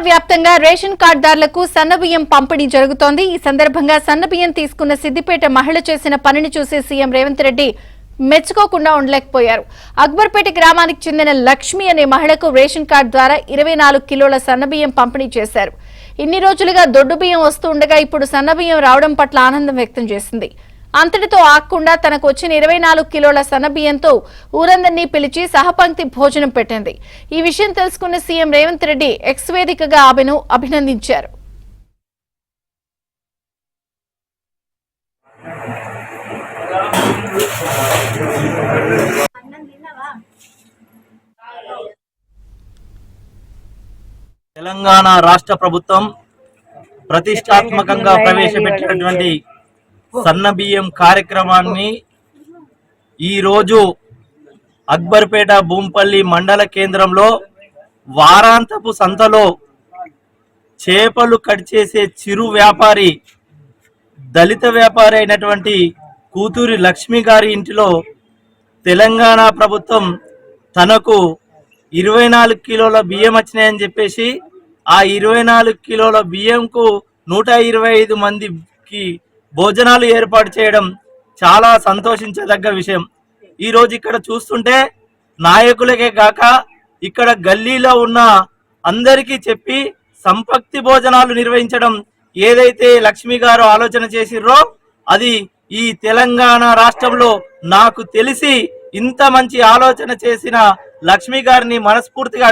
వ్యాప్తంగా రేషన్ కార్డుదారులకు సన్నబియ్యం పంపిణీ జరుగుతోంది। ఈ సందర్భంగా సన్నబియ్యం తీసుకున్న సిద్దిపేట మహిళ చేసిన పనిని చూసి సీఎం రేవంత్ రెడ్డి మెచ్చుకోకుండా ఉండలేకపోయారు। అక్బర్పేట గ్రామానికి చెందిన లక్ష్మి అనే మహిళకు రేషన్ కార్డు ద్వారా 24 కిలోల సన్నబియ్యం పంపిణీ చేశారు। ఇన్ని రోజులుగా దొడ్డు బియ్యం వస్తుండగా ఇప్పుడు సన్నబియ్యం రావడం పట్ల ఆనందం వ్యక్తం చేసింది। అంతటితో ఆగకుండా తనకు వచ్చిన 24 కిలోల సన్నబియ్యంతో ఊరందరినీ పిలిచి సహపంక్తి భోజనం పెట్టింది। ఈ విషయం తెలుసుకున్న సీఎం రేవంత్ రెడ్డి ఎక్స్ వేదికగా ఆమెను అభినందించారు। తెలంగాణ రాష్ట్ర ప్రభుత్వం ప్రతిష్టాత్మకంగా ప్రవేశపెట్టినటువంటి సన్నబియ్యం కార్యక్రమాన్ని ఈ రోజు అక్బర్పేట భూంపల్లి మండల కేంద్రంలో వారాంతపు సంతలో చేపలు కట్ చేసే చిరు వ్యాపారి దళిత వ్యాపారి అయినటువంటి కూతురి లక్ష్మి గారి ఇంటిలో తెలంగాణ ప్రభుత్వం తనకు 24 కిలోల బియ్యం వచ్చినాయని చెప్పేసి ఆ 24 కిలోల బియ్యంకు 125 మందికి భోజనాలు ఏర్పాటు చేయడం చాలా సంతోషించదగ్గ విషయం। ఈ రోజు ఇక్కడ చూస్తుంటే నాయకులకే గాక ఇక్కడ గల్లీలో ఉన్న అందరికీ చెప్పి సంపక్తి భోజనాలు నిర్వహించడం ఏదైతే లక్ష్మి గారు ఆలోచన చేసిర్రో అది ఈ తెలంగాణ రాష్ట్రంలో నాకు తెలిసి ఇంత మంచి ఆలోచన చేసిన లక్ష్మి గారిని మనస్ఫూర్తిగా